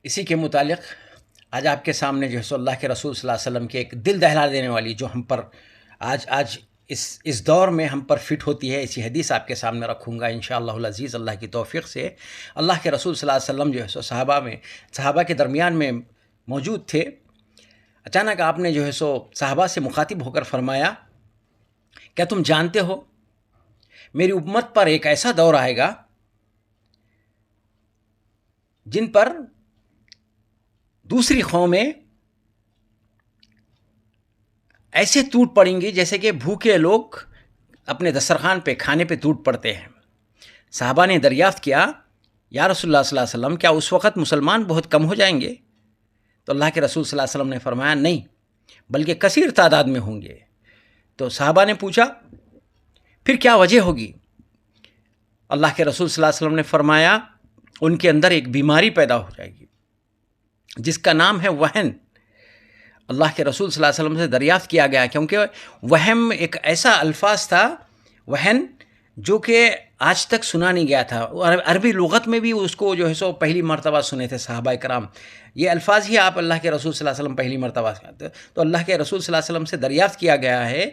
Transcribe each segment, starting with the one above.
اسی کے متعلق آج آپ کے سامنے جو ہے سو اللہ کے رسول صلی اللہ علیہ وسلم کی ایک دل دہلا دینے والی جو ہم پر آج اس دور میں ہم پر فٹ ہوتی ہے، اسی حدیث آپ کے سامنے رکھوں گا انشاءاللہ العزیز اللہ کی توفیق سے۔ اللہ کے رسول صلی اللہ علیہ وسلم جو ہے سو صحابہ کے درمیان میں موجود تھے۔ اچانک آپ نے جو ہے سو صحابہ سے مخاطب ہو کر فرمایا، کیا تم جانتے ہو میری امت پر ایک ایسا دور آئے گا جن پر دوسری قومیں ایسے ٹوٹ پڑیں گی جیسے کہ بھوکے لوگ اپنے دسترخوان پہ کھانے پہ ٹوٹ پڑتے ہیں۔ صحابہ نے دریافت کیا، یا رسول اللہ صلی اللہ علیہ وسلم کیا اس وقت مسلمان بہت کم ہو جائیں گے؟ تو اللہ کے رسول صلی اللہ علیہ وسلم نے فرمایا نہیں، بلکہ کثیر تعداد میں ہوں گے۔ تو صحابہ نے پوچھا پھر کیا وجہ ہوگی؟ اللہ کے رسول صلی اللہ علیہ وسلم نے فرمایا ان کے اندر ایک بیماری پیدا ہو جائے گی جس کا نام ہے وہن۔ اللہ کے رسول صلی اللہ علیہ وسلم سے دریافت کیا گیا، کیونکہ وہم ایک ایسا الفاظ تھا، وہن، جو کہ آج تک سنا نہیں گیا تھا۔ عربی لغت میں بھی اس کو جو ہے سو پہلی مرتبہ سنے تھے صحابہ کرام۔ یہ الفاظ ہی آپ اللہ کے رسول صلی اللہ علیہ وسلم پہلی مرتبہ سنتے، تو اللہ کے رسول صلی اللہ علیہ وسلم سے دریافت کیا گیا ہے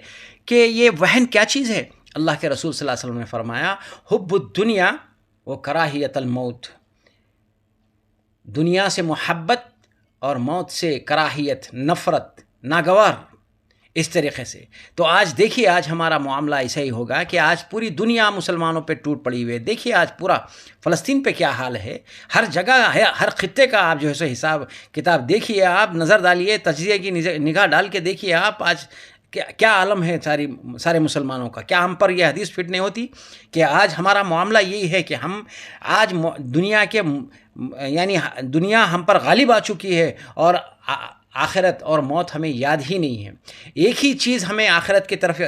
کہ یہ وہن کیا چیز ہے؟ اللہ کے رسول صلی اللہ علیہ وسلم نے فرمایا حب الدنیا و کراہیت الموت، دنیا سے محبت اور موت سے کراہیت، نفرت، ناگوار، اس طریقے سے۔ تو آج دیکھیے، آج ہمارا معاملہ ایسا ہی ہوگا کہ آج پوری دنیا مسلمانوں پہ ٹوٹ پڑی ہوئی ہے۔ دیکھیے آج پورا فلسطین پہ کیا حال ہے، ہر جگہ ہے، ہر خطے کا آپ جو ہے سو حساب کتاب دیکھیے، آپ نظر ڈالیے، تجزیے کی نگاہ ڈال کے دیکھیے آپ آج کیا عالم ہے سارے مسلمانوں کا۔ کیا ہم پر یہ حدیث فٹ نہیں ہوتی کہ آج ہمارا معاملہ یہی ہے کہ ہم آج دنیا کے یعنی دنیا ہم پر غالب آ چکی ہے، اور آخرت اور موت ہمیں یاد ہی نہیں ہے۔ ایک ہی چیز ہمیں آخرت کی طرف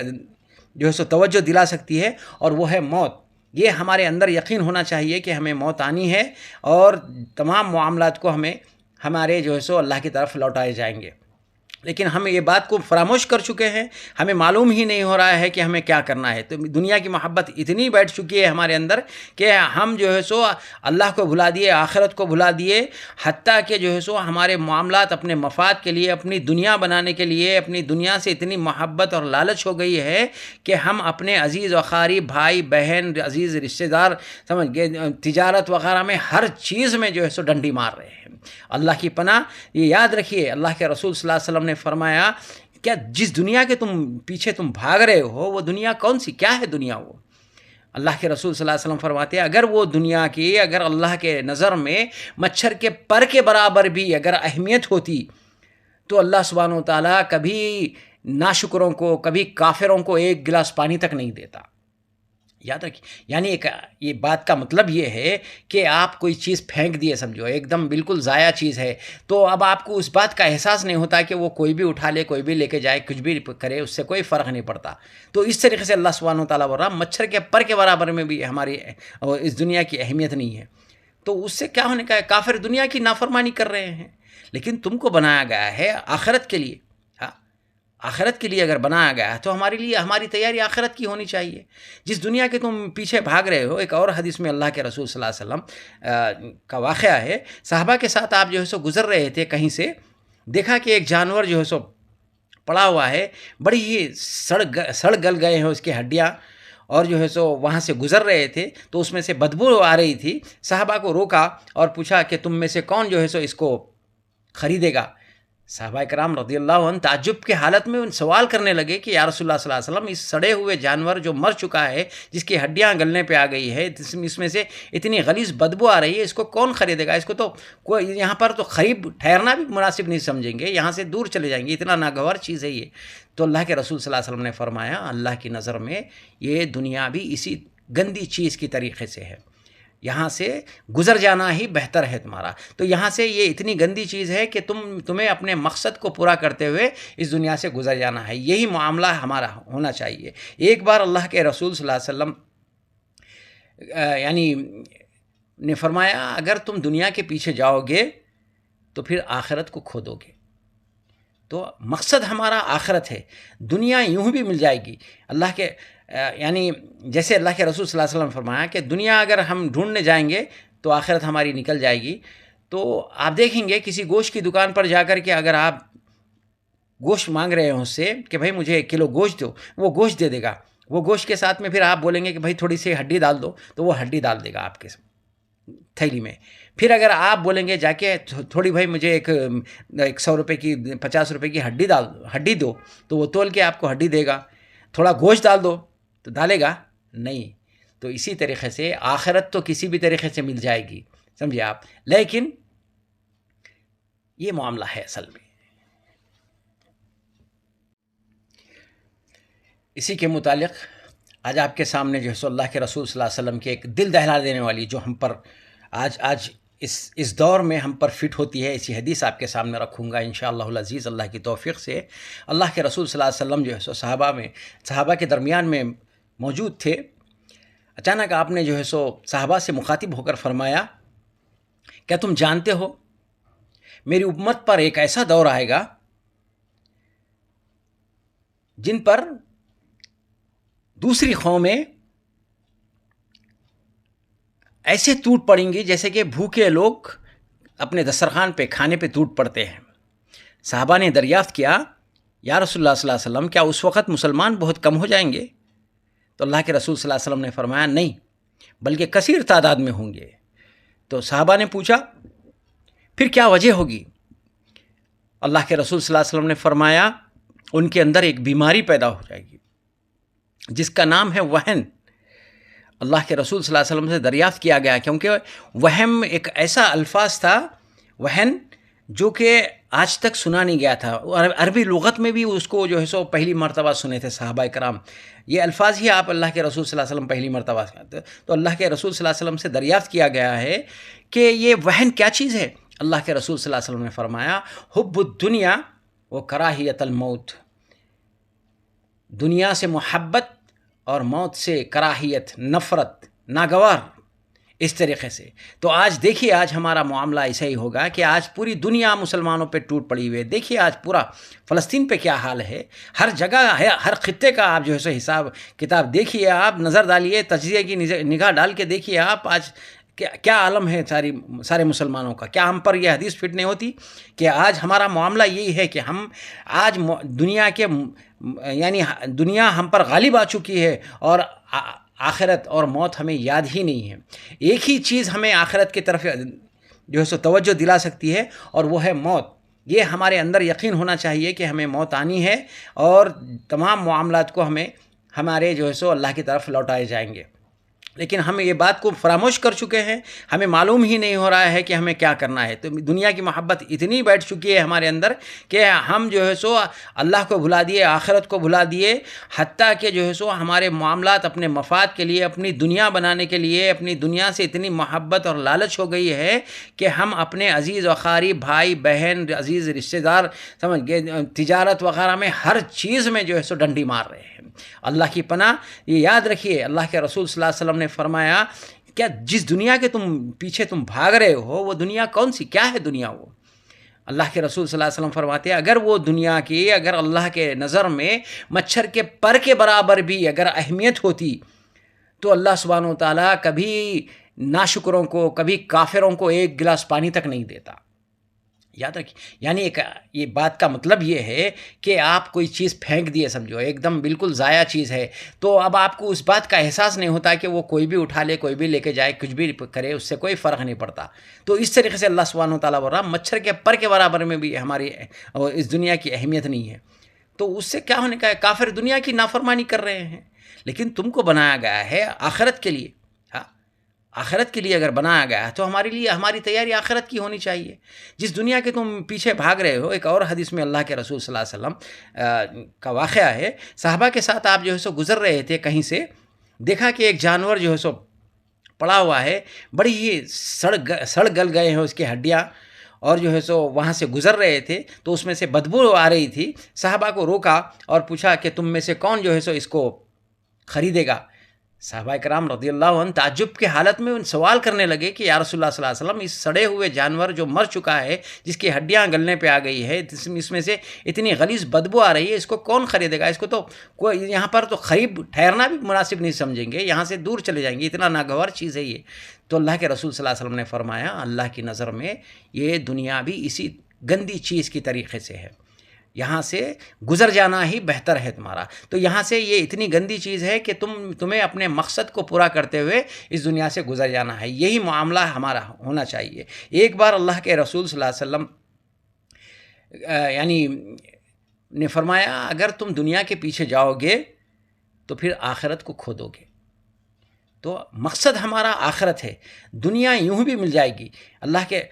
جو ہے سو توجہ دلا سکتی ہے، اور وہ ہے موت۔ یہ ہمارے اندر یقین ہونا چاہیے کہ ہمیں موت آنی ہے، اور تمام معاملات کو ہمارے جو ہے سو اللہ کی طرف لوٹائے جائیں گے۔ لیکن ہم یہ بات کو فراموش کر چکے ہیں، ہمیں معلوم ہی نہیں ہو رہا ہے کہ ہمیں کیا کرنا ہے۔ تو دنیا کی محبت اتنی بیٹھ چکی ہے ہمارے اندر کہ ہم جو ہے سو اللہ کو بھلا دیے، آخرت کو بھلا دیے، حتیٰ کہ جو ہے سو ہمارے معاملات اپنے مفاد کے لیے، اپنی دنیا بنانے کے لیے، اپنی دنیا سے اتنی محبت اور لالچ ہو گئی ہے کہ ہم اپنے عزیز و اقارب، بھائی بہن، عزیز رشتہ دار، سمجھ گئے، تجارت وغیرہ میں، ہر چیز میں جو ہے سو ڈنڈی مار رہے ہیں۔ اللہ کی پناہ، یہ یاد رکھیے، اللہ کے رسول صلی اللہ علیہ وسلم نے فرمایا کیا جس دنیا کے پیچھے تم بھاگ رہے ہو وہ دنیا کون سی، کیا ہے دنیا؟ وہ اللہ کے رسول صلی اللہ علیہ وسلم فرماتے ہیں اگر وہ دنیا کی، اگر اللہ کے نظر میں مچھر کے پر کے برابر بھی اگر اہمیت ہوتی تو اللہ سبحانہ و تعالیٰ کبھی ناشکروں کو، کبھی کافروں کو ایک گلاس پانی تک نہیں دیتا۔ یاد رکھیے، یعنی یہ بات کا مطلب یہ ہے کہ آپ کوئی چیز پھینک دیے، سمجھو ایک دم بالکل ضائع چیز ہے، تو اب آپ کو اس بات کا احساس نہیں ہوتا کہ وہ کوئی بھی اٹھا لے، کوئی بھی لے کے جائے، کچھ بھی کرے، اس سے کوئی فرق نہیں پڑتا۔ تو اس طریقے سے اللہ سبحانہ و تعالیٰ بول رہا مچھر کے پر کے برابر میں بھی ہماری اس دنیا کی اہمیت نہیں ہے۔ تو اس سے کیا ہونے کا ہے؟ کافر دنیا کی نافرمانی کر رہے ہیں، لیکن تم کو بنایا گیا ہے آخرت کے لیے۔ آخرت کے لیے اگر بنایا گیا ہے تو ہماری تیاری آخرت کی ہونی چاہیے۔ جس دنیا کے تم پیچھے بھاگ رہے ہو، ایک اور حدیث میں اللہ کے رسول صلی اللہ علیہ وسلم کا واقعہ ہے، صحابہ کے ساتھ آپ جو ہے سو گزر رہے تھے کہیں سے، دیکھا کہ ایک جانور جو ہے سو پڑا ہوا ہے، بڑی ہی سڑ گل گئے ہیں اس کی ہڈیاں، اور جو ہے سو وہاں سے گزر رہے تھے تو اس میں سے بدبو آ رہی تھی۔ صحابہ کو روکا اور پوچھا کہ تم میں سے کون جو ہے سو اس کو خریدے گا؟ صحابہ کرام رضی اللہ عنہ تعجب کے حالت میں سوال کرنے لگے کہ یا رسول اللہ صلی اللہ علیہ وسلم، اس سڑے ہوئے جانور جو مر چکا ہے، جس کی ہڈیاں گلنے پہ آ گئی ہے، اس میں سے اتنی غلیظ بدبو آ رہی ہے، اس کو کون خریدے گا؟ اس کو تو کوئی یہاں پر تو خرید ٹھہرنا بھی مناسب نہیں سمجھیں گے، یہاں سے دور چلے جائیں گے، اتنا ناگوار چیز ہے یہ۔ تو اللہ کے رسول صلی اللہ علیہ وسلم نے فرمایا اللہ کی نظر میں یہ دنیا بھی اسی گندی چیز کی طریقے سے ہے، یہاں سے گزر جانا ہی بہتر ہے تمہارا۔ تو یہاں سے یہ اتنی گندی چیز ہے کہ تمہیں اپنے مقصد کو پورا کرتے ہوئے اس دنیا سے گزر جانا ہے، یہی معاملہ ہمارا ہونا چاہیے۔ ایک بار اللہ کے رسول صلی اللہ علیہ وسلم یعنی نے فرمایا اگر تم دنیا کے پیچھے جاؤ گے تو پھر آخرت کو کھو دو گے۔ تو مقصد ہمارا آخرت ہے، دنیا یوں بھی مل جائے گی۔ اللہ کے یعنی جیسے اللہ کے رسول صلی اللہ علیہ وسلم نے فرمایا کہ دنیا اگر ہم ڈھونڈنے جائیں گے تو آخرت ہماری نکل جائے گی، تو آپ دیکھیں گے کسی گوشت کی دکان پر جا کر کے اگر آپ گوشت مانگ رہے ہیں اس سے کہ بھائی مجھے 1 کلو گوشت دو، وہ گوشت دے دے گا. وہ گوشت کے ساتھ میں پھر آپ بولیں گے کہ بھائی تھوڑی سی ہڈی ڈال دو، تو وہ ہڈی ڈال دے گا آپ کے تھیلی میں. پھر اگر آپ بولیں گے جا کے تھوڑی بھائی مجھے ایک 100 روپے کی 50 روپے کی ہڈی دو، تو وہ تول کے آپ کو ہڈی دے گا. تھوڑا گوشت ڈال دو تو ڈالے گا نہیں. تو اسی طریقے سے آخرت تو کسی بھی طریقے سے مل جائے گی، سمجھے آپ، لیکن یہ معاملہ ہے اصل میں. اسی کے متعلق آج آپ کے سامنے جو ہے سو اللہ کے رسول صلی اللہ علیہ وسلم کی ایک دل دہلا دینے والی، جو ہم پر آج اس دور میں ہم پر فٹ ہوتی ہے، اسی حدیث آپ کے سامنے رکھوں گا انشاءاللہ العزیز اللہ کی توفیق سے. اللہ کے رسول صلی اللہ علیہ وسلم جو ہے سو صحابہ کے درمیان میں موجود تھے. اچانک آپ نے جو ہے سو صحابہ سے مخاطب ہو کر فرمایا، کیا تم جانتے ہو میری امت پر ایک ایسا دور آئے گا جن پر دوسری قومیں ایسے ٹوٹ پڑیں گی جیسے کہ بھوکے لوگ اپنے دسترخوان پہ کھانے پہ ٹوٹ پڑتے ہیں. صحابہ نے دریافت کیا، یا رسول اللہ صلی اللہ علیہ وسلم کیا اس وقت مسلمان بہت کم ہو جائیں گے؟ تو اللہ کے رسول صلی اللہ علیہ وسلم نے فرمایا نہیں، بلکہ کثیر تعداد میں ہوں گے. تو صحابہ نے پوچھا پھر کیا وجہ ہوگی؟ اللہ کے رسول صلی اللہ علیہ وسلم نے فرمایا ان کے اندر ایک بیماری پیدا ہو جائے گی جس کا نام ہے وہن. اللہ کے رسول صلی اللہ علیہ وسلم سے دریافت کیا گیا، کیونکہ وہم ایک ایسا الفاظ تھا، وہن، جو کہ آج تک سنا نہیں گیا تھا. عربی لغت میں بھی اس کو جو ہے سو پہلی مرتبہ سنے تھے صحابہ کرام. یہ الفاظ ہی آپ اللہ کے رسول صلی اللہ علیہ وسلم پہلی مرتبہ سنتے. تو اللہ کے رسول صلی اللہ علیہ وسلم سے دریافت کیا گیا ہے کہ یہ وہن کیا چیز ہے. اللہ کے رسول صلی اللہ علیہ وسلم نے فرمایا حب الدنیا و کراہیت الموت، دنیا سے محبت اور موت سے کراہیت، نفرت، ناگوار، اس طریقے سے. تو آج دیکھیے آج ہمارا معاملہ ایسا ہی ہوگا کہ آج پوری دنیا مسلمانوں پہ ٹوٹ پڑی ہوئی ہے. دیکھیے آج پورا فلسطین پہ کیا حال ہے، ہر جگہ ہے، ہر خطے کا آپ جو ہے سو حساب کتاب دیکھیے، آپ نظر ڈالیے، تجزیے کی نگاہ ڈال کے دیکھیے آپ آج کیا عالم ہے سارے مسلمانوں کا. کیا ہم پر یہ حدیث فٹ نہیں ہوتی کہ آج ہمارا معاملہ یہی ہے کہ ہم آج دنیا کے یعنی دنیا ہم پر غالب آ چکی ہے اور آخرت اور موت ہمیں یاد ہی نہیں ہے. ایک ہی چیز ہمیں آخرت کی طرف جو ہے سو توجہ دلا سکتی ہے اور وہ ہے موت. یہ ہمارے اندر یقین ہونا چاہیے کہ ہمیں موت آنی ہے اور تمام معاملات کو ہمارے جو ہے سو اللہ کی طرف لوٹائے جائیں گے. لیکن ہم یہ بات کو فراموش کر چکے ہیں، ہمیں معلوم ہی نہیں ہو رہا ہے کہ ہمیں کیا کرنا ہے. تو دنیا کی محبت اتنی بیٹھ چکی ہے ہمارے اندر کہ ہم جو ہے سو اللہ کو بھلا دیے، آخرت کو بھلا دیے، حتیٰ کہ جو ہے سو ہمارے معاملات اپنے مفاد کے لیے، اپنی دنیا بنانے کے لیے، اپنی دنیا سے اتنی محبت اور لالچ ہو گئی ہے کہ ہم اپنے عزیز و اقارب، بھائی بہن، عزیز رشتہ دار، سمجھ گئے، تجارت وغیرہ میں ہر چیز میں جو ہے سو ڈنڈی مار رہے ہیں. اللہ کی پناہ، یہ یاد رکھیے اللہ کے رسول صلی اللہ علیہ وسلم نے فرمایا کیا جس دنیا کے پیچھے تم بھاگ رہے ہو وہ دنیا کون سی، کیا ہے دنیا؟ وہ اللہ کے رسول صلی اللہ علیہ وسلم فرماتے ہیں اگر وہ دنیا کی اگر اللہ کے نظر میں مچھر کے پر کے برابر بھی اگر اہمیت ہوتی تو اللہ سبحانہ و تعالیٰ کبھی ناشکروں کو، کبھی کافروں کو ایک گلاس پانی تک نہیں دیتا. یاد رکھیے، یعنی یہ بات کا مطلب یہ ہے کہ آپ کوئی چیز پھینک دیے، سمجھو ایک دم بالکل ضائع چیز ہے، تو اب آپ کو اس بات کا احساس نہیں ہوتا کہ وہ کوئی بھی اٹھا لے، کوئی بھی لے کے جائے، کچھ بھی کرے، اس سے کوئی فرق نہیں پڑتا. تو اس طریقے سے اللہ سبحانہ و تعالیٰ بول رہا مچھر کے پر کے برابر میں بھی ہماری اس دنیا کی اہمیت نہیں ہے. تو اس سے کیا ہونے کا ہے؟ کافر دنیا کی نافرمانی کر رہے ہیں، لیکن تم کو بنایا گیا ہے آخرت کے لیے. آخرت کے لیے اگر بنایا گیا ہے تو ہماری تیاری آخرت کی ہونی چاہیے. جس دنیا کے تم پیچھے بھاگ رہے ہو، ایک اور حدیث میں اللہ کے رسول صلی اللہ علیہ وسلم کا واقعہ ہے، صحابہ کے ساتھ آپ جو ہے سو گزر رہے تھے کہیں سے، دیکھا کہ ایک جانور جو ہے سو پڑا ہوا ہے، بڑی ہی سڑ گل گئے ہیں اس کی ہڈیاں، اور جو ہے سو وہاں سے گزر رہے تھے تو اس میں سے بدبو آ رہی تھی. صحابہ کو روکا اور پوچھا کہ تم میں سے کون جو ہے سو اس کو خریدے گا؟ صحابہ کرام رضی اللہ عنہ تعجب کے حالت میں ان سوال کرنے لگے کہ یا رسول اللہ صلی اللہ علیہ وسلم، اس سڑے ہوئے جانور جو مر چکا ہے، جس کی ہڈیاں گلنے پہ آ گئی ہے، اس میں سے اتنی غلیظ بدبو آ رہی ہے، اس کو کون خریدے گا؟ اس کو تو کوئی یہاں پر تو خرید ٹھہرنا بھی مناسب نہیں سمجھیں گے، یہاں سے دور چلے جائیں گے، اتنا ناگوار چیز ہے یہ۔ تو اللہ کے رسول صلی اللہ علیہ وسلم نے فرمایا اللہ کی نظر میں یہ دنیا بھی اسی گندی چیز کی طریقے سے ہے، یہاں سے گزر جانا ہی بہتر ہے تمہارا۔ تو یہاں سے یہ اتنی گندی چیز ہے کہ تمہیں اپنے مقصد کو پورا کرتے ہوئے اس دنیا سے گزر جانا ہے، یہی معاملہ ہمارا ہونا چاہیے۔ ایک بار اللہ کے رسول صلی اللہ علیہ وسلم نے فرمایا اگر تم دنیا کے پیچھے جاؤ گے تو پھر آخرت کو کھو دو گے۔ تو مقصد ہمارا آخرت ہے، دنیا یوں بھی مل جائے گی۔ اللہ کے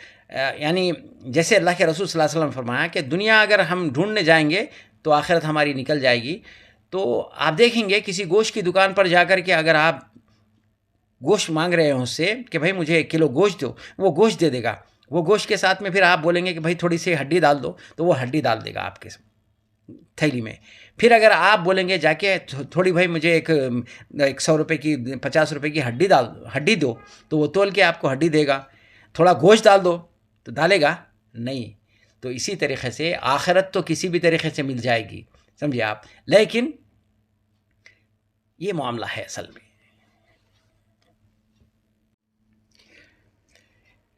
جیسے اللہ کے رسول صلی اللہ علیہ وسلم نے فرمایا کہ دنیا اگر ہم ڈھونڈنے جائیں گے تو آخرت ہماری نکل جائے گی۔ تو آپ دیکھیں گے کسی گوشت کی دکان پر جا کر کے اگر آپ گوشت مانگ رہے ہیں اس سے کہ بھائی مجھے 1 کلو گوشت دو، وہ گوشت دے دے گا، وہ گوشت کے ساتھ میں پھر آپ بولیں گے کہ بھائی تھوڑی سی ہڈی ڈال دو، تو وہ ہڈی ڈال دے گا آپ کے تھیلی میں۔ پھر اگر آپ بولیں گے جا کے تھوڑی بھائی مجھے ایک 100 روپے کی 50 روپے کی ہڈی دو، تو وہ تول کے آپ کو ہڈی دے گا۔ تھوڑا گوشت ڈال دو تو ڈالے گا نہیں۔ تو اسی طریقے سے آخرت تو کسی بھی طریقے سے مل جائے گی، سمجھے آپ، لیکن یہ معاملہ ہے اصل میں۔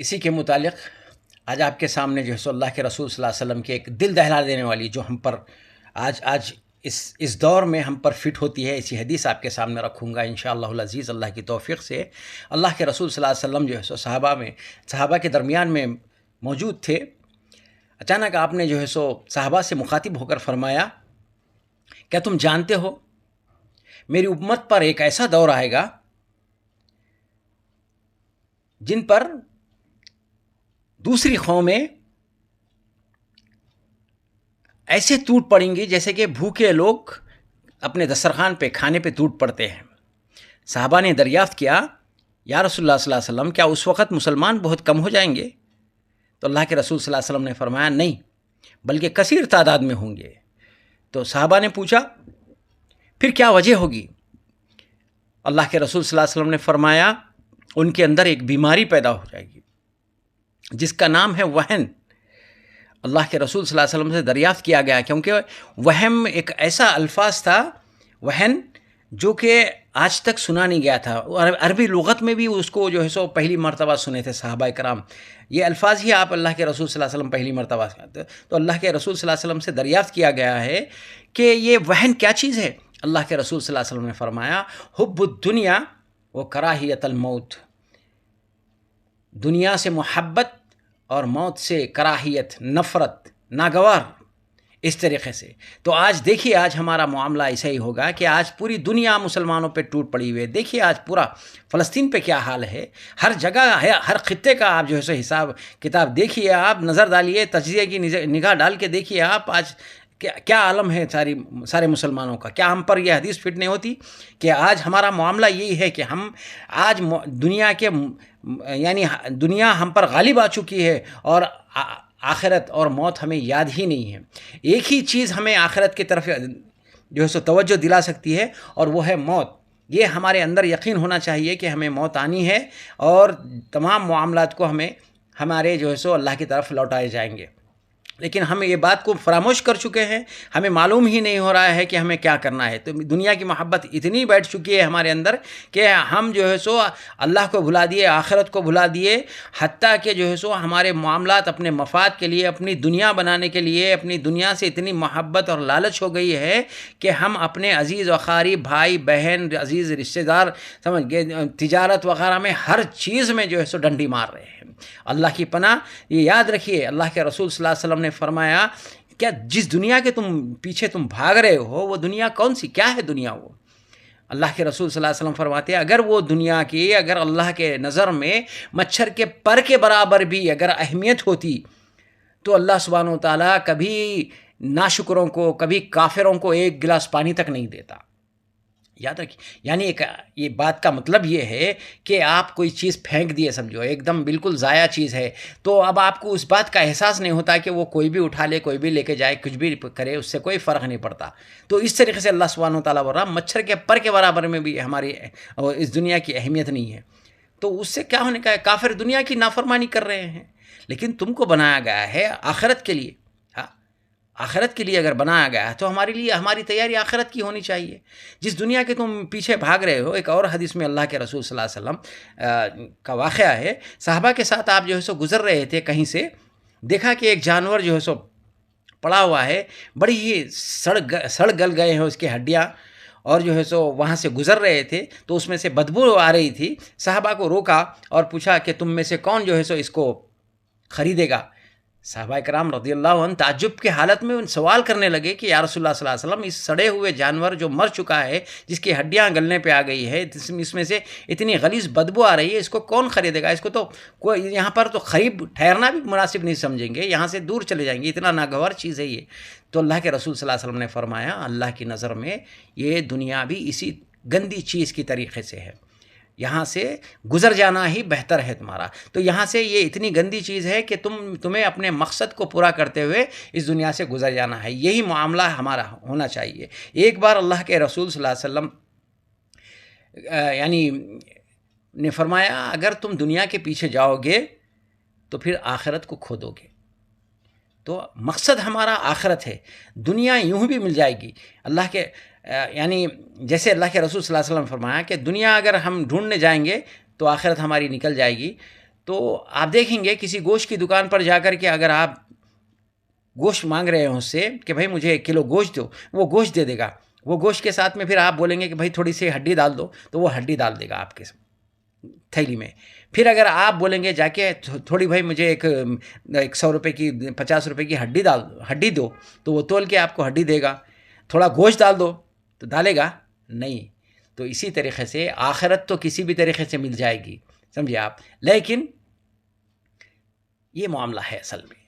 اسی کے متعلق آج آپ کے سامنے جو ہے سو اللہ کے رسول صلی اللہ علیہ وسلم کی ایک دل دہلا دینے والی جو ہم پر آج اس دور میں ہم پر فٹ ہوتی ہے، اسی حدیث آپ کے سامنے رکھوں گا انشاءاللہ العزیز اللہ کی توفیق سے۔ اللہ کے رسول صلی اللہ علیہ وسلم جو ہے سو صحابہ کے درمیان میں موجود تھے۔ اچانک آپ نے جو ہے سو صحابہ سے مخاطب ہو کر فرمایا کیا تم جانتے ہو میری امت پر ایک ایسا دور آئے گا جن پر دوسری قومیں ایسے ٹوٹ پڑیں گی جیسے کہ بھوکے لوگ اپنے دسترخوان پہ کھانے پہ ٹوٹ پڑتے ہیں۔ صحابہ نے دریافت کیا یا رسول اللہ صلی اللہ علیہ وسلم کیا اس وقت مسلمان بہت کم ہو جائیں گے؟ تو اللہ کے رسول صلی اللہ علیہ وسلم نے فرمایا نہیں، بلکہ کثیر تعداد میں ہوں گے۔ تو صحابہ نے پوچھا پھر کیا وجہ ہوگی؟ اللہ کے رسول صلی اللہ علیہ وسلم نے فرمایا ان کے اندر ایک بیماری پیدا ہو جائے گی جس کا نام ہے وہن۔ اللہ کے رسول صلی اللہ علیہ وسلم سے دریافت کیا گیا کیونکہ وہم ایک ایسا الفاظ تھا، وہن، جو کہ آج تک سنا نہیں گیا تھا۔ عربی لغت میں بھی اس کو جو ہے سو پہلی مرتبہ سنے تھے صحابہ کرام، یہ الفاظ ہی آپ اللہ کے رسول صلی اللہ علیہ وسلم پہلی مرتبہ سنتے۔ تو اللہ کے رسول صلی اللہ علیہ وسلم سے دریافت کیا گیا ہے کہ یہ وہن کیا چیز ہے؟ اللہ کے رسول صلی اللہ علیہ وسلم نے فرمایا حب الدنیا و کراہیت الموت، دنیا سے محبت اور موت سے کراہیت، نفرت، ناگوار، اس طریقے سے۔ تو آج دیکھیے آج ہمارا معاملہ ایسا ہی ہوگا کہ آج پوری دنیا مسلمانوں پہ ٹوٹ پڑی ہوئی ہے۔ دیکھیے آج پورا فلسطین پہ کیا حال ہے، ہر جگہ ہے، ہر خطے کا آپ جو ہے سو حساب کتاب دیکھیے، آپ نظر ڈالیے، تجزیے کی نگاہ ڈال کے دیکھیے آپ آج کیا عالم ہے سارے مسلمانوں کا۔ کیا ہم پر یہ حدیث فٹ نہیں ہوتی کہ آج ہمارا معاملہ یہی ہے کہ ہم آج دنیا ہم پر غالب آ چکی ہے اور آخرت اور موت ہمیں یاد ہی نہیں ہے۔ ایک ہی چیز ہمیں آخرت کی طرف جو ہے سو توجہ دلا سکتی ہے اور وہ ہے موت۔ یہ ہمارے اندر یقین ہونا چاہیے کہ ہمیں موت آنی ہے اور تمام معاملات کو ہمارے جو ہے سو اللہ کی طرف لوٹائے جائیں گے، لیکن ہم یہ بات کو فراموش کر چکے ہیں، ہمیں معلوم ہی نہیں ہو رہا ہے کہ ہمیں کیا کرنا ہے۔ تو دنیا کی محبت اتنی بیٹھ چکی ہے ہمارے اندر کہ ہم جو ہے سو اللہ کو بھلا دیے، آخرت کو بھلا دیے، حتیٰ کہ جو ہے سو ہمارے معاملات اپنے مفاد کے لیے، اپنی دنیا بنانے کے لیے، اپنی دنیا سے اتنی محبت اور لالچ ہو گئی ہے کہ ہم اپنے عزیز و اقارب، بھائی بہن، عزیز رشتہ دار، سمجھ گئے، تجارت وغیرہ میں ہر چیز میں جو ہے سو ڈنڈی مار رہے ہیں۔ اللہ کی پناہ، یہ یاد رکھیے اللہ کے رسول صلی اللہ علیہ وسلم نے فرمایا کیا جس دنیا کے پیچھے تم بھاگ رہے ہو وہ دنیا کون سی، کیا ہے دنیا؟ وہ اللہ کے رسول صلی اللہ علیہ وسلم فرماتے ہیں اگر وہ دنیا کی اگر اللہ کے نظر میں مچھر کے پر کے برابر بھی اگر اہمیت ہوتی تو اللہ سبحانہ و تعالیٰ کبھی ناشکروں کو، کبھی کافروں کو ایک گلاس پانی تک نہیں دیتا۔ یاد رکھیے، یعنی ایک یہ بات کا مطلب یہ ہے کہ آپ کوئی چیز پھینک دیے سمجھو، ایک دم بالکل ضائع چیز ہے، تو اب آپ کو اس بات کا احساس نہیں ہوتا کہ وہ کوئی بھی اٹھا لے، کوئی بھی لے کے جائے، کچھ بھی کرے، اس سے کوئی فرق نہیں پڑتا۔ تو اس طریقے سے اللہ سبحانہ و تعالیٰ بول رہا مچھر کے پر کے برابر میں بھی ہماری اس دنیا کی اہمیت نہیں ہے۔ تو اس سے کیا ہونے کا ہے؟ کافر دنیا کی نافرمانی کر رہے ہیں، لیکن تم کو بنایا گیا ہے آخرت کے لیے۔ ہاں، آخرت کے لیے اگر بنایا گیا ہے تو ہمارے لیے ہماری تیاری آخرت کی ہونی چاہیے۔ جس دنیا کے تم پیچھے بھاگ رہے ہو، ایک اور حدیث میں اللہ کے رسول صلی اللہ علیہ وسلم کا واقعہ ہے، صحابہ کے ساتھ آپ جو ہے سو گزر رہے تھے کہیں سے، دیکھا کہ ایک جانور جو ہے سو پڑا ہوا ہے، بڑی ہی سڑ گل گئے ہیں اس کی ہڈیاں، اور جو ہے سو وہاں سے گزر رہے تھے تو اس میں سے بدبو آ رہی تھی۔ صحابہ کو روکا اور پوچھا کہ تم میں سے کون جو ہے سو اس کو خریدے گا؟ صحابہ کرام رضی اللہ عنہ تعجب کی حالت میں ان سوال کرنے لگے کہ یا رسول اللہ صلی اللہ علیہ وسلم، اس سڑے ہوئے جانور جو مر چکا ہے، جس کی ہڈیاں گلنے پہ آ گئی ہے، اس میں سے اتنی غلیظ بدبو آ رہی ہے، اس کو کون خریدے گا؟ اس کو تو کوئی یہاں پر تو خرید ٹھہرنا بھی مناسب نہیں سمجھیں گے، یہاں سے دور چلے جائیں گے، اتنا ناگوار چیز ہے یہ۔ تو اللہ کے رسول صلی اللہ علیہ وسلم نے فرمایا اللہ کی نظر میں یہ دنیا بھی اسی گندی چیز کی طریقے سے ہے، یہاں سے گزر جانا ہی بہتر ہے تمہارا۔ تو یہاں سے یہ اتنی گندی چیز ہے کہ تمہیں اپنے مقصد کو پورا کرتے ہوئے اس دنیا سے گزر جانا ہے، یہی معاملہ ہمارا ہونا چاہیے۔ ایک بار اللہ کے رسول صلی اللہ علیہ وسلم یعنی نے فرمایا اگر تم دنیا کے پیچھے جاؤ گے تو پھر آخرت کو کھو دو گے۔ تو مقصد ہمارا آخرت ہے، دنیا یوں بھی مل جائے گی۔ اللہ کے یعنی جیسے اللہ کے رسول صلی اللہ علیہ وسلم فرمایا کہ دنیا اگر ہم ڈھونڈنے جائیں گے تو آخرت ہماری نکل جائے گی۔ تو آپ دیکھیں گے کسی گوشت کی دکان پر جا کر کے اگر آپ گوشت مانگ رہے ہیں اس سے کہ بھائی مجھے 1 کلو گوشت دو، وہ گوشت دے دے گا، وہ گوشت کے ساتھ میں پھر آپ بولیں گے کہ بھائی تھوڑی سی ہڈی ڈال دو، تو وہ ہڈی ڈال دے گا آپ کے تھیلی میں۔ پھر اگر آپ بولیں گے جا کے تھوڑی بھائی مجھے ایک 100 روپے کی 50 روپے کی ہڈی دو، تو وہ تول کے آپ کو ہڈی دے گا۔ تھوڑا گوشت ڈال دو تو ڈالے گا نہیں۔ تو اسی طریقے سے آخرت تو کسی بھی طریقے سے مل جائے گی، سمجھے آپ، لیکن یہ معاملہ ہے اصل میں۔